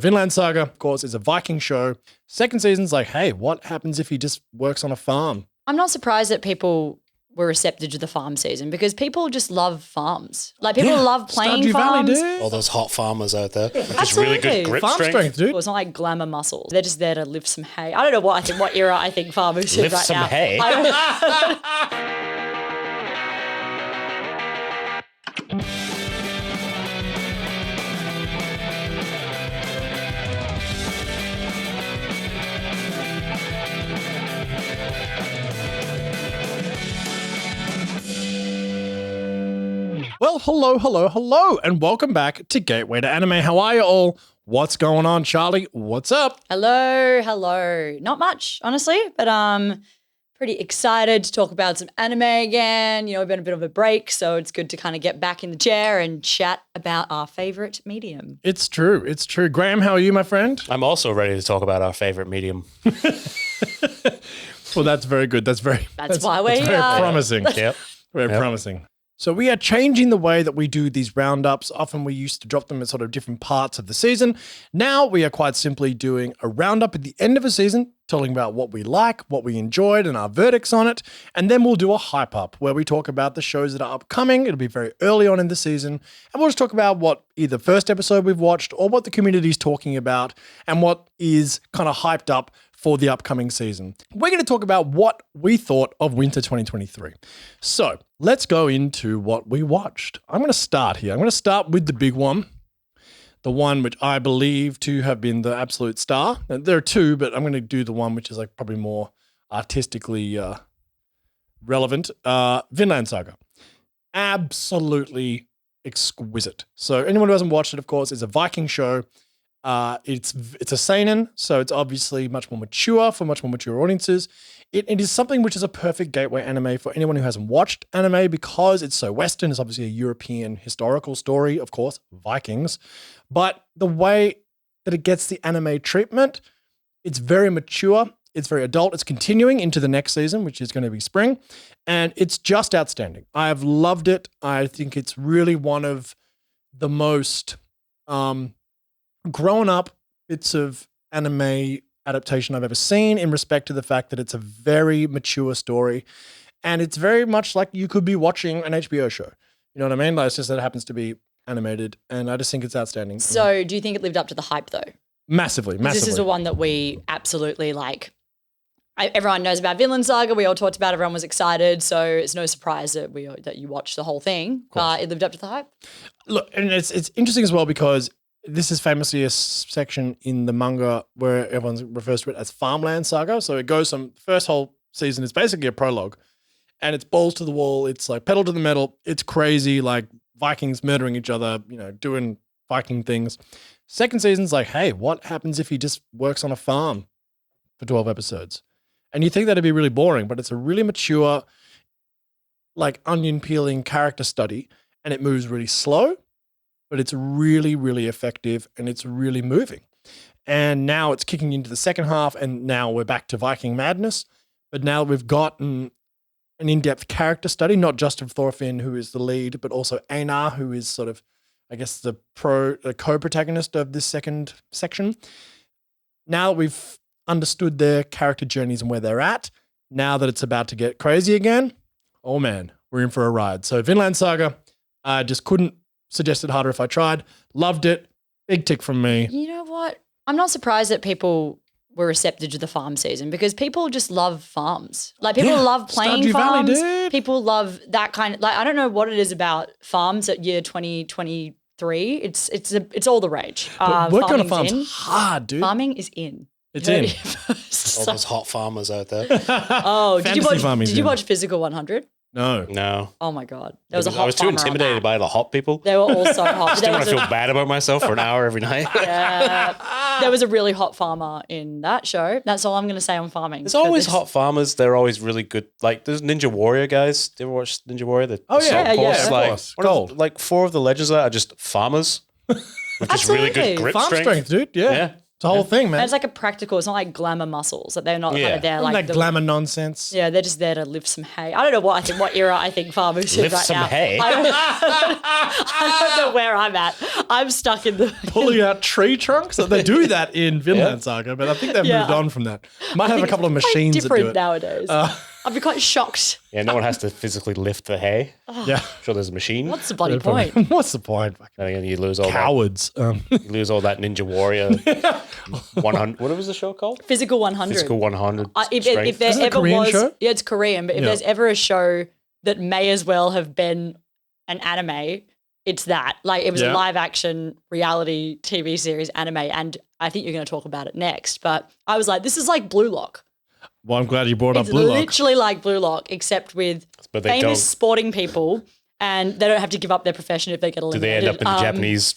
Vinland Saga, of course, is a Viking show. Second season's like, hey, what happens if he just works on a farm? I'm not surprised that people were receptive to the farm season because people just love farms. Like people love playing Stardew Valley, farms. dude. All those hot farmers out there. Just Absolutely. really good grip Farm strength, dude. It's not like glamour muscles. They're just there to lift some hay. I don't know what era I think farmers should Lift right some now. hay? Well, hello, and welcome back to Gateway to Anime. How are you all? What's going on, Charlie? What's up? Hello. Not much, honestly, but pretty excited to talk about some anime again. You know, we've been a bit of a break, so it's good to kind of get back in the chair and chat about our favorite medium. It's true. Graham, how are you, my friend? I'm also ready to talk about our favorite medium. Well, that's very good. That's why we're very promising. Yep. Very promising. So we are changing the way that we do these roundups. Often we used to drop them at sort of different parts of the season. Now we are quite simply doing a roundup at the end of a season, telling about what we like, what we enjoyed, and our verdicts on it. And then we'll do a hype up where we talk about the shows that are upcoming. It'll be very early on in the season. And we'll just talk about what either first episode we've watched or what the community is talking about and what is kind of hyped up for the upcoming season. We're going to talk about what we thought of Winter 2023. So let's go into what we watched. I'm going to start here. I'm going to start with the big one, the one which I believe to have been the absolute star. Now, there are two, but I'm going to do the one which is like probably more artistically relevant. Vinland Saga. Absolutely exquisite. So anyone who hasn't watched it, of course, is a Viking show. It's a seinen, so it's obviously much more mature for much more mature audiences. It is something which is a perfect gateway anime for anyone who hasn't watched anime because it's so Western. It's obviously a European historical story, of course, Vikings. But the way that it gets the anime treatment, it's very mature. It's very adult. It's continuing into the next season, which is going to be spring. And it's just outstanding. I have loved it. I think it's really one of the most grown up bits of anime adaptation I've ever seen in respect to the fact that it's a very mature story and it's very much like you could be watching an HBO show. You know what I mean? Like it's just that it happens to be animated and I just think it's outstanding. So do you think it lived up to the hype though? Massively. This is the one that we absolutely like. Everyone knows about Vinland Saga. We all talked about it. Everyone was excited. So it's no surprise that you watched the whole thing. It lived up to the hype. Look, and it's interesting as well because this is famously a section in the manga where everyone refers to it as Farmland Saga. So it goes from the first whole season is basically a prologue and it's balls to the wall. It's like pedal to the metal. It's crazy, like Vikings murdering each other, you know, doing Viking things. Second season's like, hey, what happens if he just works on a farm for 12 episodes? And you think that'd be really boring, but it's a really mature, like onion peeling character study and it moves really slow. But it's really, really effective and it's really moving. And now it's kicking into the second half and now we're back to Viking madness. But now we've gotten an in-depth character study, not just of Thorfinn, who is the lead, but also Einar, who is sort of, I guess, the co-protagonist of this second section. Now that we've understood their character journeys and where they're at, now that it's about to get crazy again, oh man, we're in for a ride. So Vinland Saga, I just couldn't suggest it harder if I tried. Loved it. Big tick from me. You know what? I'm not surprised that people were receptive to the farm season because people just love farms. Like people love playing Stardew Valley, farms. dude. People love that kind of, like, I don't know what it is about farms at year 2023. It's all the rage. But working on a farm's in. hard, dude. Farming is in. It's in. All those hot farmers out there. Oh, did you watch in. Physical 100? No. Oh my God. There was a hot I was too farmer on intimidated that. by the hot people. They were all so hot. I still want to feel bad about myself for an hour every night. Yeah. There was a really hot farmer in that show. That's all I'm going to say on farming. There's always hot farmers. They're always really good. Like, there's Ninja Warrior guys. Do you ever watch Ninja Warrior? The yeah, assault course? of Like, course. what are Gold. like 4 of the legends are just farmers with just really good Absolutely. grip Farm strength, dude. Yeah. It's a whole thing, And man. it's like a practical. It's not like glamour muscles. That they're not kind of there Like like that glamour nonsense. Yeah, they're just there to lift some hay. I don't know what era I think farmers in Lift right some now. hay? I don't know where I'm at. I'm stuck in the Pulling out tree trunks. They do that in Vinland Saga, but I think they've Yeah. moved on from that. Might have a couple of machines that do different it. nowadays. I'd be quite shocked. Yeah, no one has to physically lift the hay. Yeah. I'm sure there's a machine. What's the bloody point? What's the point? Fucking And then you lose all cowards. that. You lose all that Ninja Warrior. 100. What was the show called? Physical 100. Physical 100. If strength. there Isn't it a ever Korean was, show? yeah, it's Korean. But if there's ever a show that may as well have been an anime, it's that. Like it was a live action reality TV series anime, and I think you're going to talk about it next. But I was like, this is like Blue Lock. Well, I'm glad you brought up It's Blue Lock. literally like Blue Lock, except with But they famous don't- sporting people, and they don't have to give up their profession if they get Do eliminated. they end up in the Japanese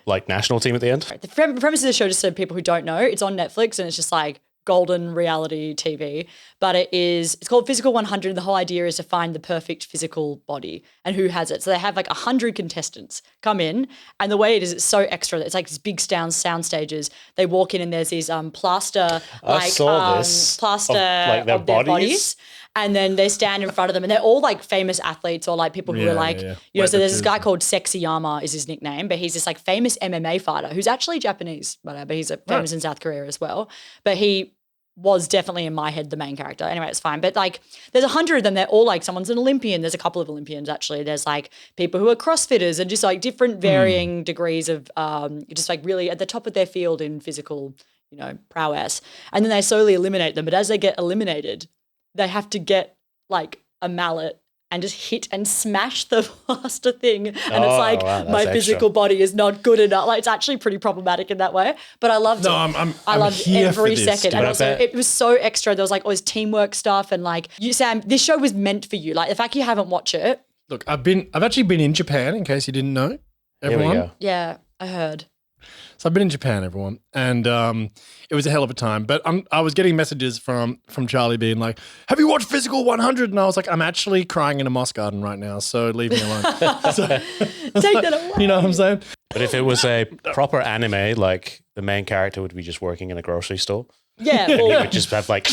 like national team at the end? The premise of the show, just so people who don't know, it's on Netflix and it's just like golden reality TV. But it's called Physical 100. The whole idea is to find the perfect physical body and who has it. So they have like 100 contestants come in, and the way it is, it's so extra. It's like these big sound stages. They walk in and there's these plaster I saw this plaster of, like, their of their bodies. bodies. And then they stand in front of them, and they're all like famous athletes or like people who are like, you know, so there's this guy called Sexyama is his nickname, but he's this like famous MMA fighter who's actually Japanese, but he's famous in South Korea as well. But he was definitely in my head the main character. Anyway, it's fine. But like there's 100 of them. They're all like someone's an Olympian. There's a couple of Olympians actually. There's like people who are CrossFitters and just like different varying degrees of just like really at the top of their field in physical, you know, prowess. And then they slowly eliminate them. But as they get eliminated, they have to get like a mallet and just hit and smash the plaster thing. And it's like, wow, that's my extra. physical body is not good enough. Like it's actually pretty problematic in that way. But I loved it. I loved here for every this, second. dude. And I also bet- it was so extra. There was like all this teamwork stuff and like you, Sam, this show was meant for you. Like the fact you haven't watched it. Look, I've actually been in Japan, in case you didn't know. Here we Everyone. go. Yeah, I heard. So I've been in Japan, everyone, and it was a hell of a time. But I was getting messages from Charlie being like, "Have you watched Physical 100?" And I was like, "I'm actually crying in a moss garden right now, so leave me alone." So- Take that away. you know what I'm saying? But if it was a proper anime, like the main character would be just working in a grocery store. Yeah. He Well, would just have like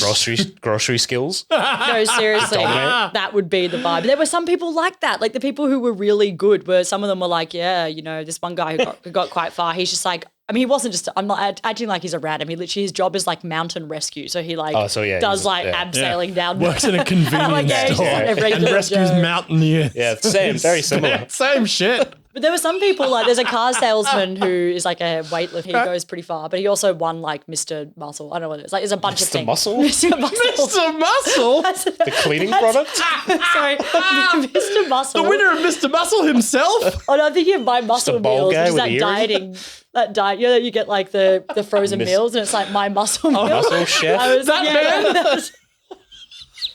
grocery skills. no, seriously, Dominate. that would be the vibe. There were some people like that. Like the people who were really good were some of them were like, yeah, you know, this one guy who got quite far. He's just like, I mean, he wasn't just, I'm not acting like he's a random. He literally, his job is like mountain rescue. So he like Oh, so yeah, does he's- like yeah. abseiling down. Works in a convenience Like, yeah, he's store just like a and regular rescues Joe. mountaineers. Yeah, same, very similar. Same shit. But there were some people like there's a car salesman who is like a weightlifter. He goes pretty far, but he also won like Mr. Muscle. I don't know what it is. Like there's a bunch of Mr. things. Muscle? Mr. Muscle. Mr. Muscle, The cleaning product? Sorry, Mr. Muscle. the winner of Mr. Muscle himself. Oh no, I'm thinking of My Muscle bald Meals, guy which is with that the ears? dieting. That diet, you know, you get like the frozen Miss- meals, and it's like My Muscle Meal. Muscle Chef? I was, That man? that was-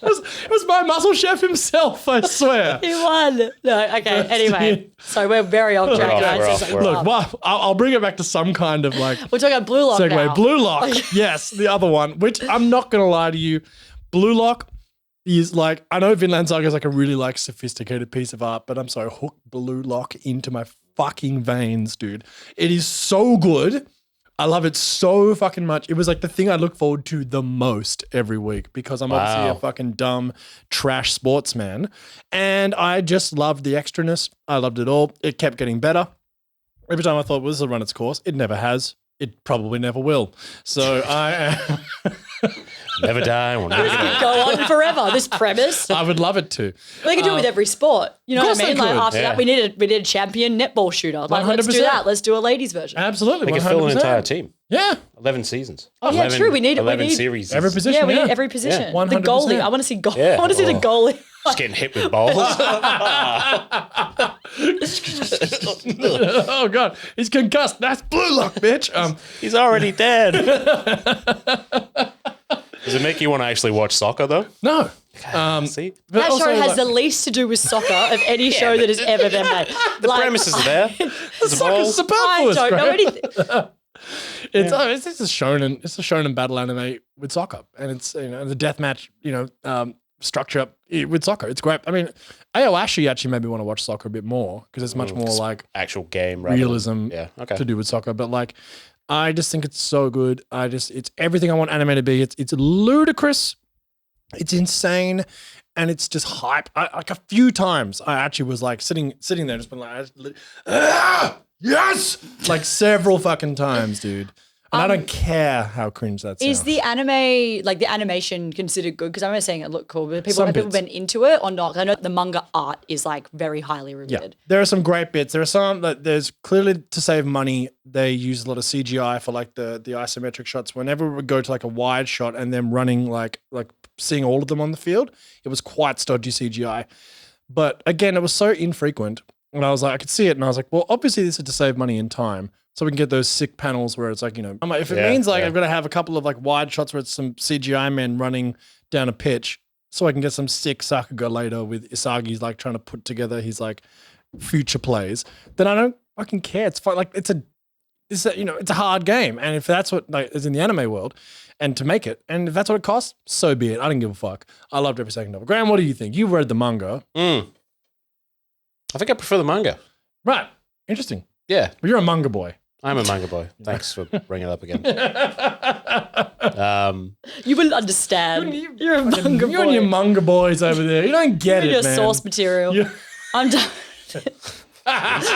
It was my muscle chef himself, I swear. he won. No, okay. Anyway, so we're very off track, off, guys. we're It's off, like, we're wow. Look, well, I'll bring it back to some kind of like We're talking about Blue Lock segue. now. Blue Lock, yes, the other one, which I'm not going to lie to you. Blue Lock is like, I know Vinland Saga is like a really like sophisticated piece of art, but I'm sorry, hook Blue Lock into my fucking veins, dude. It is so good. I love it so fucking much. It was like the thing I look forward to the most every week because I'm obviously a Wow. fucking dumb trash sportsman. And I just loved the extraness. I loved it all. It kept getting better. Every time I thought, well, this will run its course. It never has. It probably never will. So I Never die, will never get old. Go on forever. This premise. I would love it to. They could do it with every sport. You know of what course I mean? they Like could. after Yeah. that, we needed a champion netball shooter. Like let's do 100%. that. Let's do a ladies version. Absolutely. They could fill an 100%. entire team. Yeah. 11 seasons. Oh, yeah, true. We need- 11 we need- series. Every position. Yeah, we need every position. Yeah. The 100%. goalie. I want to see goal. Yeah. I want to see the Oh. goalie. Just getting hit with balls. Oh god, he's concussed. That's Blue Lock, bitch. He's already dead. Does it make you want to actually watch soccer though? No. See? But That also, show has like, the least to do with soccer of any show that has ever been made. The premise is there. the soccer's I superfluous, don't know Graham. anything. It's a shonen. It's a shonen battle anime with soccer, and it's the deathmatch structure with soccer. It's great. I mean, Aoashi actually made me want to watch soccer a bit more because it's much more like Actual game, rather than- realism Yeah. Okay. to do with soccer. But like, I just think it's so good. It's everything I want anime to be. It's ludicrous. It's insane. And it's just hype. Like a few times, I actually was like sitting there, just been like, yes, like several fucking times, dude. And I don't care how cringe that sounds. Is the anime, like the animation, considered good? Because I'm not saying it looked cool, but have people been into it or not? I know the manga art is like very highly reviewed. Yeah. There are some great bits. There are some that there's clearly to save money. They use a lot of CGI for like the isometric shots. Whenever we would go to like a wide shot and them running like seeing all of them on the field, it was quite stodgy CGI. But again, it was so infrequent. And I was like, I could see it and I was like, well, obviously this is to save money and time. So we can get those sick panels where it's like, I'm like, if it means like I've got to have a couple of like wide shots where it's some CGI men running down a pitch so I can get some sick Sakuga later with Isagi's like trying to put together his like future plays, then I don't fucking care. It's fun. Like it's a hard game. And if that's what like is in the anime world and to make it, and if that's what it costs, so be it. I didn't give a fuck. I loved every second of it. Graham, what do you think? You read the manga. I think I prefer the manga. Right. Interesting. Yeah. But you're a manga boy. I'm a manga boy. Thanks for bringing it up again. You will understand. You're a manga boy. You and your manga boys over there. You don't get You're it, man. your source material. I'm done.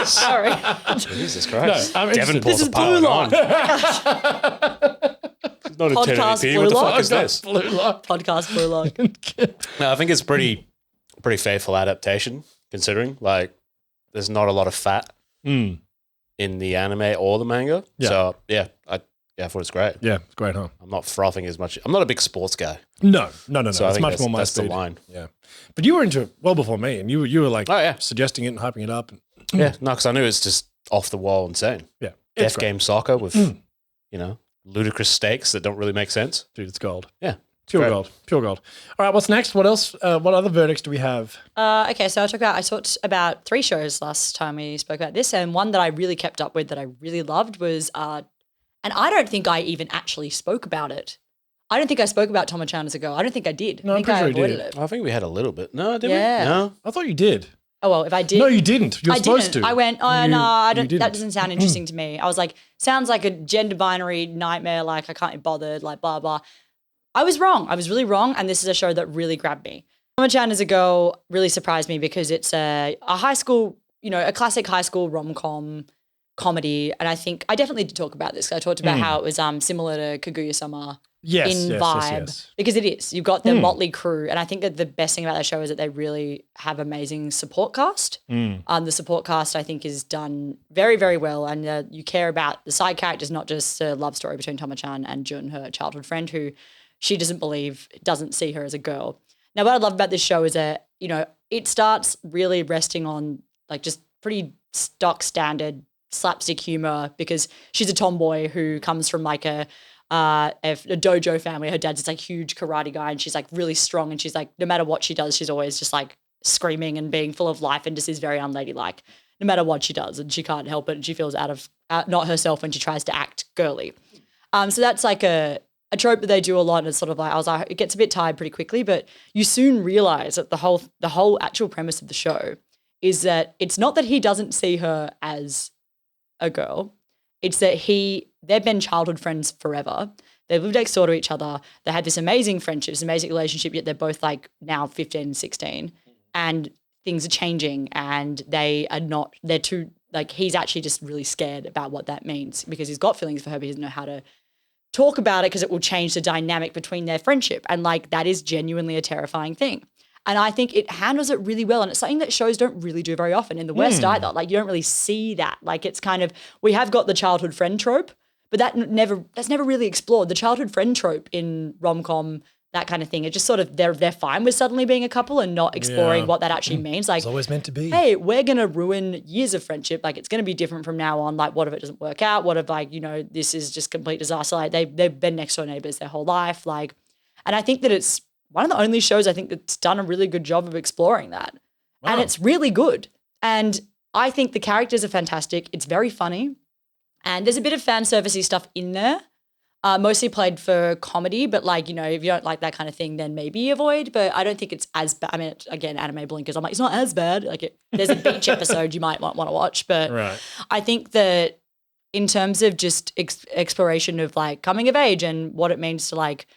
Sorry. Jesus Christ. No, I'm interested. Devonport's This is a piling Blue on. It's not a Podcast 1080p. What the Blue fuck Lock? is this? Podcast Blue Lock. No, I think it's pretty faithful adaptation, considering like there's not a lot of fat in the anime or the manga. Yeah. So I thought it's great. Yeah, it's great, huh? I'm not frothing as much. I'm not a big sports guy. No. So I it's think much more my that's speed. the line. Yeah. But you were into it well before me, and you were like suggesting it and hyping it up. Yeah, no, because I knew it's just off the wall insane. Yeah. Death game soccer with, ludicrous stakes that don't really make sense. Dude, it's gold. Yeah. Pure great. gold. Pure gold. All right, what's next? What else? What other verdicts do we have? Okay, so I talked about 3 shows last time we spoke about this, and one that I really kept up with that I really loved was, and I don't think I even actually spoke about it. I don't think I spoke about Tomo-chan as a girl. I don't think I did. No, I I'm think I pretty sure you avoided did. it. I think we had a little bit. No, did Yeah. we? No. I thought you did. Oh, well, if I did. No, you didn't. You're I supposed didn't. to. I went, oh, no, I don't. didn't. That doesn't sound interesting to me. I was like, sounds like a gender binary nightmare. Like, I can't be bothered, like, blah, blah. I was wrong. I was really wrong. And this is a show that really grabbed me. Tomo-chan as a girl really surprised me because it's a high school, a classic high school rom-com comedy. And I think I definitely did talk about this. I talked about how it was similar to Kaguya-sama. Yes, in yes, vibe yes. because it is. You've got the motley crew, and I think that the best thing about that show is that they really have amazing support cast. The support cast I think is done very, very well, and you care about the side characters, not just a love story between Tomo-chan and Jun, her childhood friend, who she doesn't see her as a girl. Now, what I love about this show is that it starts really resting on like just pretty stock standard slapstick humor because she's a tomboy who comes from like a dojo family. Her dad's this like huge karate guy and she's like really strong and she's like, no matter what she does, she's always just like screaming and being full of life and just is very unladylike no matter what she does, and she can't help it and she feels not herself when she tries to act girly. So that's like a trope that they do a lot, and it's sort of like, I was like, it gets a bit tired pretty quickly, but you soon realize that the whole actual premise of the show is that it's not that he doesn't see her as a girl. It's that they've been childhood friends forever. They've lived next door to each other. They had this amazing friendship, this amazing relationship, yet they're both like now 15 and 16 and things are changing and they're too, like he's actually just really scared about what that means because he's got feelings for her but he doesn't know how to talk about it because it will change the dynamic between their friendship. And like that is genuinely a terrifying thing. And I think it handles it really well. And it's something that shows don't really do very often in the West either. Like you don't really see that. Like it's kind of, we have got the childhood friend trope, but that's never really explored. The childhood friend trope in rom-com, that kind of thing, it just sort of, they're fine with suddenly being a couple and not exploring what that actually means. Like, it's always meant to be. Hey, we're going to ruin years of friendship. Like it's going to be different from now on. Like what if it doesn't work out? What if like, this is just complete disaster? Like they've been next door neighbors their whole life. Like, and I think that it's one of the only shows I think that's done a really good job of exploring that. Wow. And it's really good. And I think the characters are fantastic. It's very funny. And there's a bit of fan servicey stuff in there, mostly played for comedy. But like, if you don't like that kind of thing, then maybe avoid. But I don't think it's as bad. I mean, again, anime blinkers. I'm like, it's not as bad. Like there's a beach episode you might want to watch. But right. I think that in terms of just exploration of like coming of age and what it means to like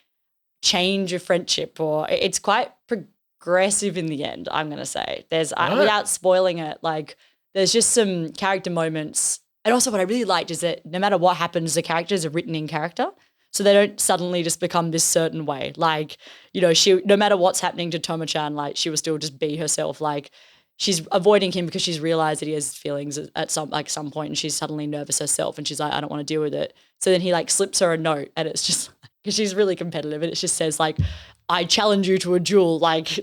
change a friendship, or it's quite progressive in the end, I'm going to say. There's, without spoiling it, like there's just some character moments. And also what I really liked is that no matter what happens, the characters are written in character. So they don't suddenly just become this certain way. Like, you know, she, no matter what's happening to Tomo-chan, like she will still just be herself. Like she's avoiding him because she's realized that he has feelings at some point, and she's suddenly nervous herself and she's like, I don't want to deal with it. So then he like slips her a note, and it's just because she's really competitive, and it just says like, I challenge you to a duel, like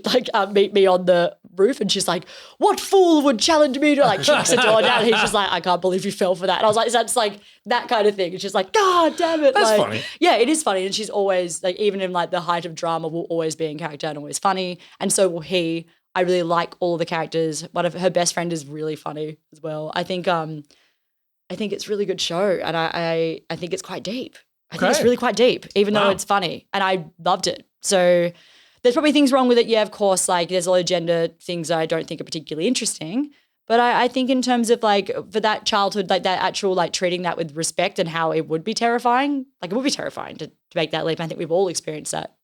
meet me on the roof. And she's like, what fool would challenge me to, like, she knocks the door down, and he's just like, I can't believe you fell for that. And I was like, that's like that kind of thing. And she's like, God damn it. That's like, funny. Yeah, it is funny. And she's always like, even in like the height of drama, will always be in character and always funny. And so will he. I really like all of the characters. One of her best friend is really funny as well. I think it's a really good show, and I think it's quite deep. I think it's really quite deep, even though it's funny, and I loved it. So there's probably things wrong with it. Yeah, of course, like there's a lot of gender things that I don't think are particularly interesting. But I think in terms of like for that childhood, like that actual like treating that with respect and how it would be terrifying, like it would be terrifying to make that leap. I think we've all experienced that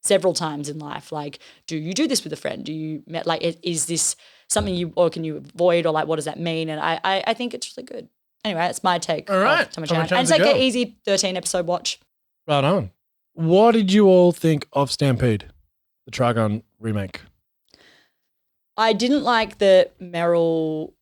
several times in life. Like, do you do this with a friend? Do you like, is this something you, or can you avoid, or like, what does that mean? And I think it's really good. Anyway, that's my take. All right. Tomo-chan. And it's like an easy 13 episode watch. Right on. What did you all think of Stampede, the Trigun remake? I didn't like that Meryl,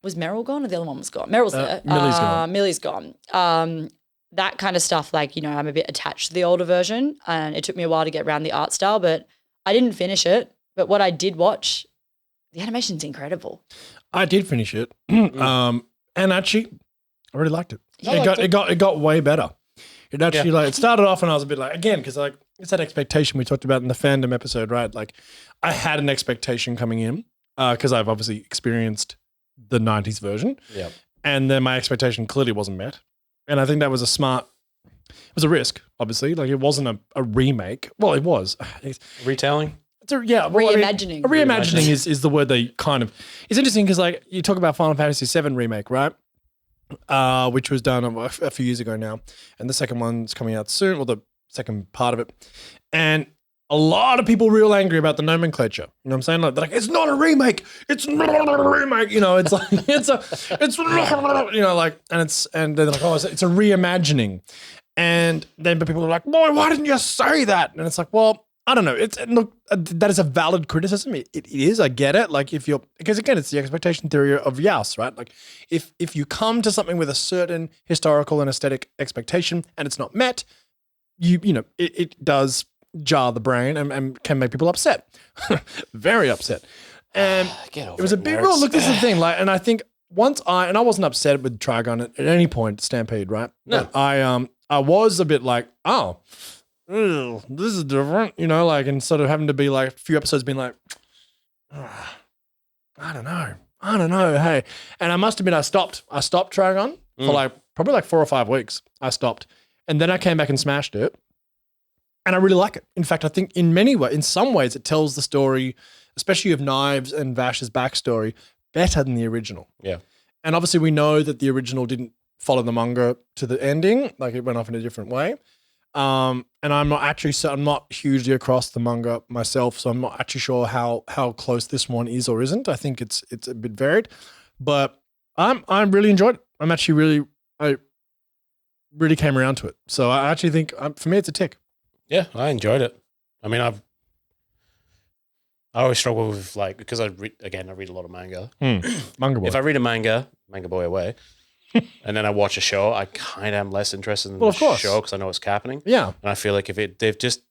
was Meryl gone or the other one was gone? Meryl's there. Millie's gone. Millie's gone. That kind of stuff, like, you know, I'm a bit attached to the older version, and it took me a while to get around the art style, but I didn't finish it. But what I did watch, the animation's incredible. I did finish it. And actually, I really liked it. Yeah, It got way better. It actually like, it started off and I was a bit like, again, because like it's that expectation we talked about in the fandom episode, right? Like I had an expectation coming in because I've obviously experienced the 90s version. Yeah. And then my expectation clearly wasn't met. And I think that was it was a risk, obviously. Like it wasn't a remake. Well, it was. Retelling? Reimagining. Reimagining is the word they kind of, it's interesting because like you talk about Final Fantasy VII remake, right? Which was done a few years ago now. And the second one's coming out soon, or the second part of it. And a lot of people real angry about the nomenclature. You know what I'm saying? Like, they're like, it's not a remake. It's not a remake. You know, it's like, it's, you know, like, and they're like, oh, it's a reimagining. And then, but people are like, boy, why didn't you say that? And it's like, well, I don't know. Look, that is a valid criticism. It is. I get it. Like because again, it's the expectation theory of Yaus, right? Like if you come to something with a certain historical and aesthetic expectation and it's not met, you know, it does jar the brain and can make people upset, very upset. And it was a big rule. Look, this is the thing. Like, and I think I wasn't upset with Trigun at any point, Stampede, right? No. But I was a bit like, oh, ew, this is different, you know, like, and sort of having to be like a few episodes being like, oh, I don't know, hey. And I must admit, I stopped Trigun for like probably like 4 or 5 weeks. I stopped, and then I came back and smashed it, and I really like it. In fact, I think in some ways, it tells the story, especially of Knives and Vash's backstory, better than the original. Yeah, and obviously we know that the original didn't follow the manga to the ending, like it went off in a different way. And I'm not hugely across the manga myself, so I'm not actually sure how close this one is or isn't. I think it's a bit varied, but I really enjoyed it. I really came around to it. So I actually think for me it's a tick. Yeah, I enjoyed it. I mean, I always struggle with like, because I read a lot of manga. Manga boy. If I read a manga boy away, and then I watch a show, I kind of am less interested in the show because I know what's happening. Yeah. And I feel like if they just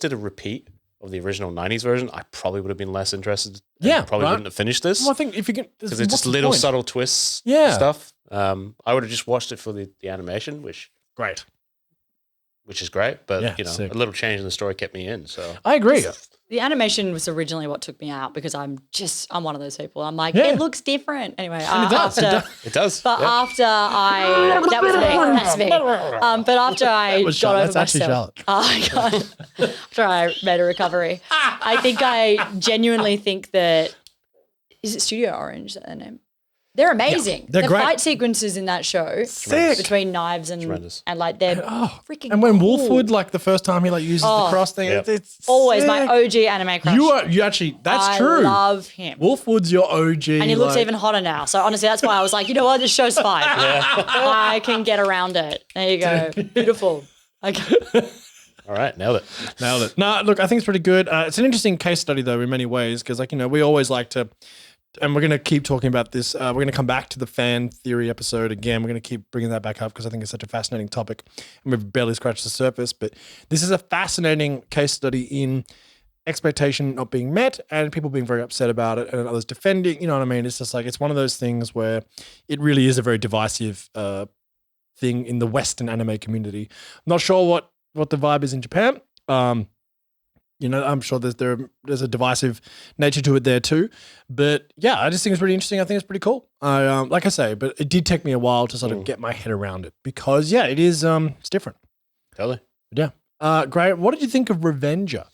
did a repeat of the original 90s version, I probably would have been less interested. Yeah. Probably wouldn't have finished this. Well, I think if you can, because it's just little subtle twists stuff. I would have just watched it for the animation, which is great. But, sick. A little change in the story kept me in. So I agree. The animation was originally what took me out because I'm one of those people. I'm like, it looks different. Anyway, it does. But after that's me. But after I got over myself, after I made a recovery, I think I genuinely think that, is it Studio Orange, is that their name? They're amazing. they're the great. fight sequences in that show Sick. between knives and Tremendous. like they're freaking And when cool. Wolfwood, like the first time he like uses the cross thing, Yep. it's Always sick. my OG anime crush. You actually, that's I true. love him. Wolfwood's your OG. And he looks like- even hotter now. So honestly, that's why I was like, you know what, this show's fine. I can get around it. There you go. Beautiful. Okay. All right, nailed it. Nailed it. No, look, I think it's pretty good. It's an interesting case study, though, in many ways, because, like, we always like to, and we're going to keep talking about this. We're going to come back to the fan theory episode again. We're going to keep bringing that back up because I think it's such a fascinating topic, and we've barely scratched the surface. But this is a fascinating case study in expectation not being met and people being very upset about it and others defending. You know what I mean? It's just like it's one of those things where it really is a very divisive thing in the Western anime community. I'm not sure what the vibe is in Japan. I'm sure there's a divisive nature to it there too. But yeah, I just think it's pretty interesting. I think it's pretty cool. Like I say, but it did take me a while to sort of get my head around it because it is it's different. Totally. Yeah. Great. What did you think of Revenger?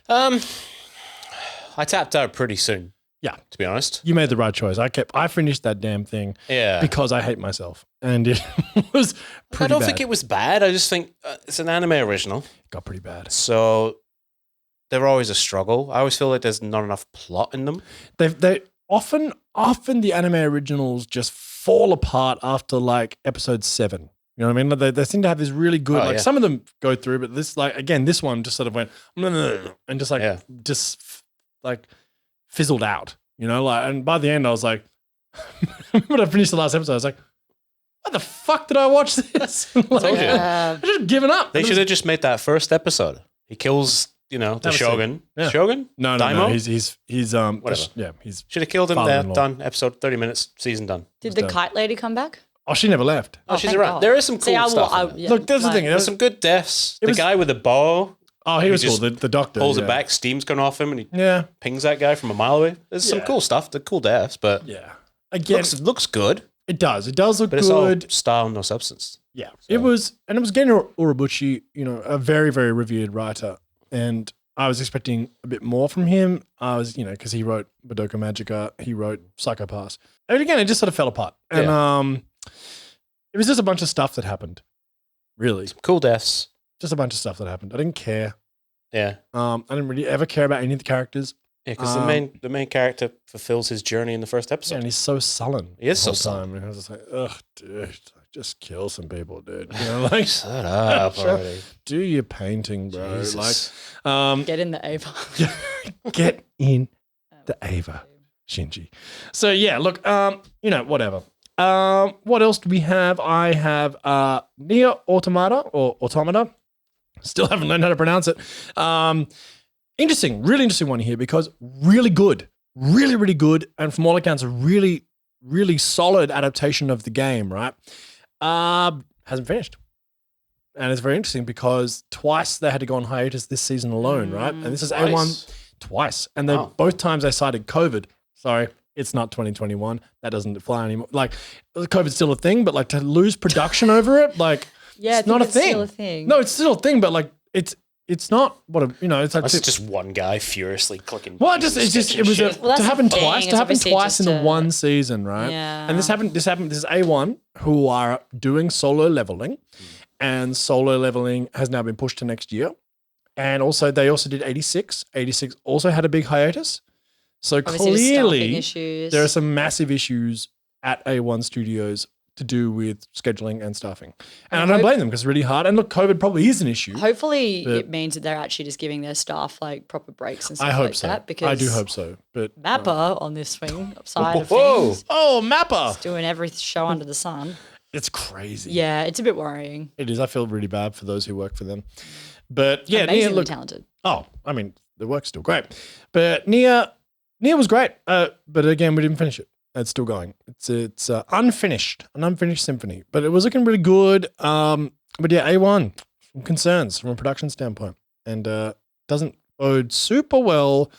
I tapped out pretty soon. Yeah. To be honest. You made the right choice. I finished that damn thing because I hate myself. And it was pretty I don't bad. think it was bad. I just think it's an anime original. It got pretty bad. So they're always a struggle. I always feel like there's not enough plot in them. They often the anime originals just fall apart after like episode 7. You know what I mean? They seem to have this really good, some of them go through, but this this one just sort of went, and just fizzled out, and by the end I was like, when I finished the last episode, I was like, why the fuck did I watch this? Told you. I just given up. They should have just made that first episode. He kills, the was Shogun. Yeah. Shogun? No, Daimyo? he's Whatever. he's Should have killed him there. Father-in-law. Done. Episode 30 minutes. Season done. Did the kite lady come back? oh, she never left. Oh, she's thank around. God. There is some cool stuff. in there. Look, that's the thing. There's some good deaths. The was- guy with the bow Oh, he was cool. just The doctor pulls yeah. it back, steam's coming off him, and he Yeah, pings that guy from a mile away. There's some cool stuff. The cool deaths, but yeah. Again, looks good. it does. It does look But it's good. all style, no substance. Yeah, it was Geno Urobuchi, a very, very revered writer, and I was expecting a bit more from him. I was, because he wrote Madoka Magica, he wrote Psycho Pass, and again, it just sort of fell apart, and it was just a bunch of stuff that happened. Really, Cool deaths. just a bunch of stuff that happened. I didn't care. Yeah. I didn't really ever care about any of the characters. Yeah, because the main character fulfills his journey in the first episode. And he's so sullen. He is the so whole time. And I was just like, ugh, dude, just kill some people, dude. Like, Shut up already. do your painting, bro. Jesus. Like, Get in the Ava. get in the Ava, Shinji. So yeah, look, whatever. What else do we have? I have Nier Automata or Automata. Still haven't learned how to pronounce it. Interesting, really interesting one here because really good, really, really good. And from all accounts, a really, really solid adaptation of the game, right? Hasn't finished. And it's very interesting because twice they had to go on hiatus this season alone, right? And this is A1 twice. And then both times they cited COVID. Sorry, it's not 2021. That doesn't fly anymore. Like, COVID's still a thing, but like to lose production over it, like, Yeah, it's not a thing. Still a thing. No, it's still a thing, but like it's not what a, it's like That's just one guy furiously clicking. well, buttons it was and shit. Well, that's to happen the thing. twice. It's To happen obviously twice in just the one season, right? Yeah. And this happened. This is A1 who are doing solo leveling, and solo leveling has now been pushed to next year. And also, they also did 86. 86 also had a big hiatus. So Obviously, the staffing clearly, issues. there are some massive issues at A1 Studios to do with scheduling and staffing. And I don't blame them because it's really hard. And look, COVID probably is an issue. Hopefully, but- it means that they're actually just giving their staff like proper breaks and stuff I hope like so. that. Because I do hope so. But Mappa on this thing side of Whoa. things, oh, Mappa. doing every show under the sun. It's crazy. Yeah, it's a bit worrying. It is. I feel really bad for those who work for them. But yeah, Amazingly Nier, look, talented. oh, I mean, the work's still great. But Nier was great. But again, we didn't finish it. It's still going. It's an unfinished symphony. But it was looking really good. But yeah, A1, some concerns from a production standpoint. And doesn't bode super well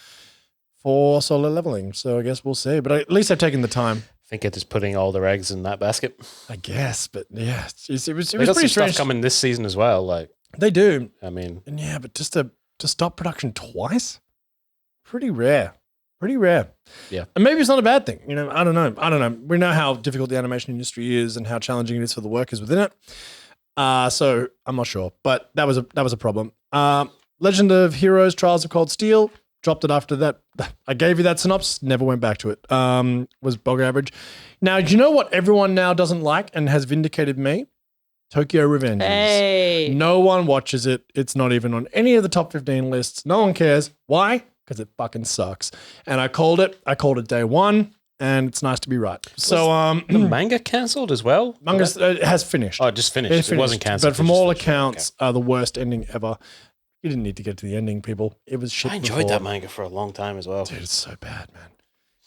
for solo leveling. So I guess we'll see. But at least I've taken the time. I think it is putting all their eggs in that basket. I guess. But yeah, it was They got pretty some strange. stuff coming this season as well. Like, They do. I mean, And yeah, but just to stop production twice, pretty rare. Pretty rare. Yeah. And maybe it's not a bad thing. You know, I don't know. We know how difficult the animation industry is and how challenging it is for the workers within it. So I'm not sure, but that was a problem. Legend of Heroes: Trials of Cold Steel, dropped it after that. I gave you that synopsis, never went back to it. Was bog average. Now, do you know what everyone now doesn't like and has vindicated me? Tokyo Revengers. Hey. No one watches it. It's not even on any of the top 15 lists. No one cares. Why? Because it fucking sucks. And I called it. I called it day one, and it's nice to be right. So, The manga cancelled as well? manga has finished. Oh, it just finished. It wasn't cancelled. But from all accounts, the worst ending ever. You didn't need to get to the ending, people. It was shit. I enjoyed that manga for a long time as well. Dude, it's so bad, man.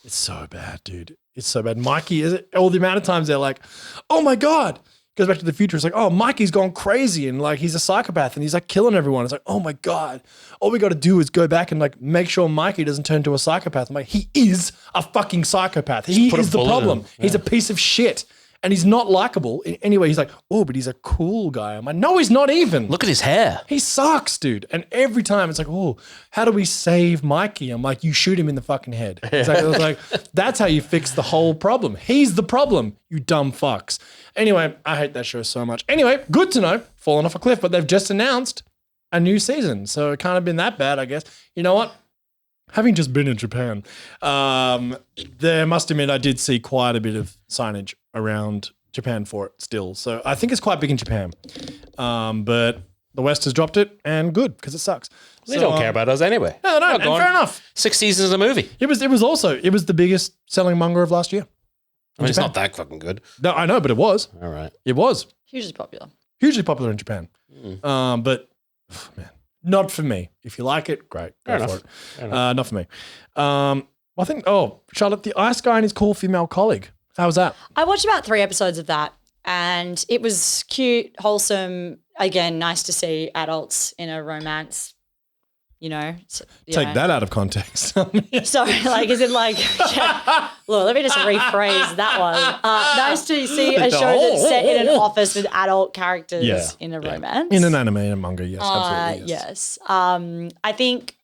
It's so bad, dude. It's so bad. Mikey, is it all the amount of times they're like, oh my God. Goes back to the future. It's like, oh, Mikey's gone crazy and like he's a psychopath and he's like killing everyone. It's like, oh my God. All we got to do is go back and like make sure Mikey doesn't turn into a psychopath. I'm like, he is a fucking psychopath. He is the problem. He's a piece of shit. And he's not likable in any way. He's like, oh, but he's a cool guy. I'm like, no, he's not even. Look at his hair. He sucks, dude. And every time it's like, oh, how do we save Mikey? I'm like, you shoot him in the fucking head. It's like, that's how you fix the whole problem. He's the problem, you dumb fucks. Anyway, I hate that show so much. Anyway, good to know. Fallen off a cliff, but they've just announced a new season. So it can't have been that bad, I guess. You know what? Having just been in Japan, there must admit I did see quite a bit of signage around Japan for it still. So I think it's quite big in Japan. But the West has dropped it, and good, because it sucks. They don't care about us anyway. No, and fair enough. 6 seasons of a movie. It was the biggest selling manga of last year. I mean, it's not that fucking good. No, I know, but it was. All right. It was. Hugely popular. Hugely popular in Japan. But, man, not for me. If you like it, great. Go for it. Not for me. I think, Charlotte, the Ice Guy and his cool female colleague. How was that? I watched about 3 episodes of that and it was cute, wholesome. Again, nice to see adults in a romance, Take that out of context. Sorry, like, is it like, look, let me just rephrase that one. Nice to see a show that's set in an office with adult characters in a romance. In an anime and a manga, yes, absolutely. Yes. I think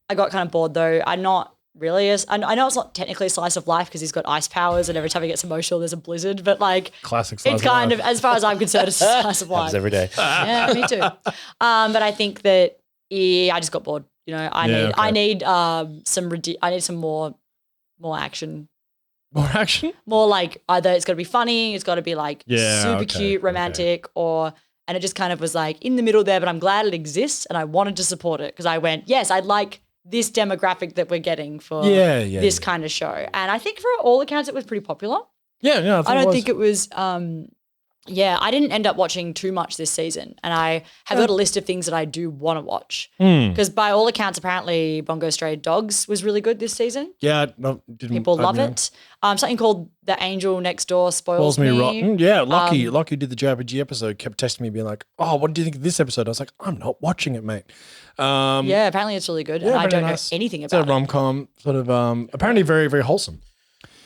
I got kind of bored though. I'm not really, I know it's not technically a slice of life because he's got ice powers and every time he gets emotional, there's a blizzard, but like, classic slice it's kind of, as far as I'm concerned, it's a slice of life. Happens every day. Yeah, me too. But I think that, I just got bored. I need some more action. More action? More like either it's got to be funny, it's got to be like super cute, romantic, and it just kind of was like in the middle there, but I'm glad it exists and I wanted to support it because I went, yes, I'd like this demographic that we're getting for this kind of show. And I think for all accounts, it was pretty popular. Yeah, I don't think it was I didn't end up watching too much this season, and I have got a list of things that I do want to watch because by all accounts, apparently Bongo Stray Dogs was really good this season. Yeah, people love it. Something called The Angel Next Door spoils me rotten. Yeah, Lockie did the JRPG episode, kept texting me being like, oh, what do you think of this episode? I was like, I'm not watching it, mate. Apparently it's really good, and I don't know anything about it. It's a rom-com, sort of, apparently very, very wholesome.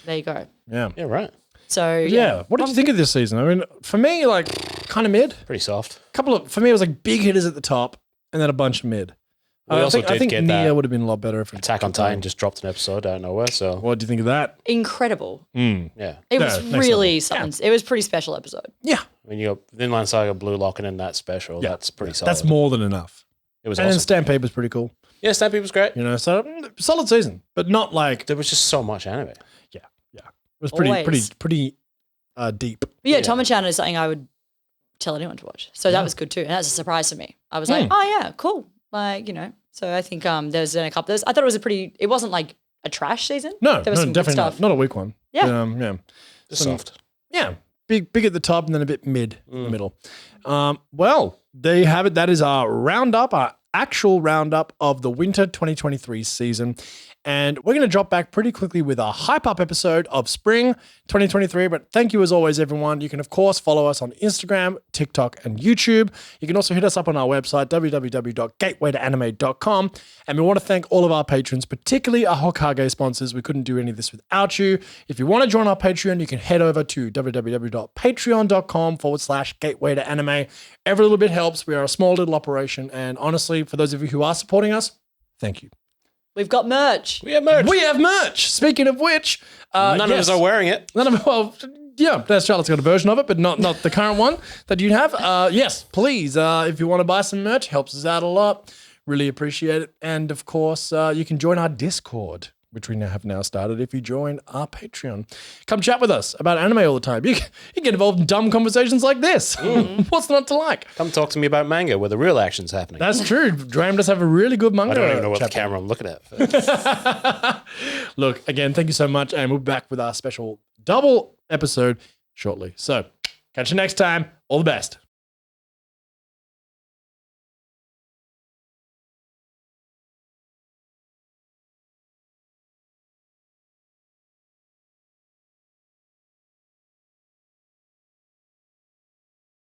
There you go. Yeah. Yeah, right. So what did you think of this season? I mean, for me, like kind of mid. Pretty soft. For me, it was like big hitters at the top and then a bunch of mid. I think Nier would have been a lot better if Attack on Titan just dropped an episode out of nowhere. So what do you think of that? Incredible. Yeah, it was really something. Yeah. It was a pretty special episode. Yeah, when you got Vinland Saga Blue locking in that special, that's pretty solid. That's more than enough. It was and awesome. And Stampede was pretty cool. Yeah, Stampede was great. So solid season, but not like there was just so much anime. Yeah, it was pretty deep. Yeah, Tomo-chan is something I would tell anyone to watch. So that was good too. And that's a surprise to me. I was like, oh yeah, cool. Like, so I think there's a couple. I thought it wasn't like a trash season. No, there was some definitely good stuff. Not a weak one. Yeah. Just soft. Yeah. Big at the top and then a bit mid in the middle. Well, there you have it. That is our actual roundup of the winter 2023 season. And we're going to drop back pretty quickly with a hype-up episode of spring 2023. But thank you as always, everyone. You can, of course, follow us on Instagram, TikTok, and YouTube. You can also hit us up on our website, www.gatewaytoanime.com. And we want to thank all of our patrons, particularly our Hokage sponsors. We couldn't do any of this without you. If you want to join our Patreon, you can head over to www.patreon.com/gatewaytoanime. Every little bit helps. We are a small little operation. And honestly, for those of you who are supporting us, thank you. We've got merch. We have merch. We have merch. Speaking of which, None of us are wearing it. Yeah, Charlotte's got a version of it, but not the current one that you have. Yes, please, if you want to buy some merch, helps us out a lot. Really appreciate it. And of course, you can join our Discord, which we have now started if you join our Patreon. Come chat with us about anime all the time. You get involved in dumb conversations like this. What's not to like? Come talk to me about manga where the real action's happening. That's true. Graham does have a really good manga. I don't even know what chapter. the camera I'm looking at. Look, again, thank you so much. And we'll be back with our special double episode shortly. So catch you next time. All the best.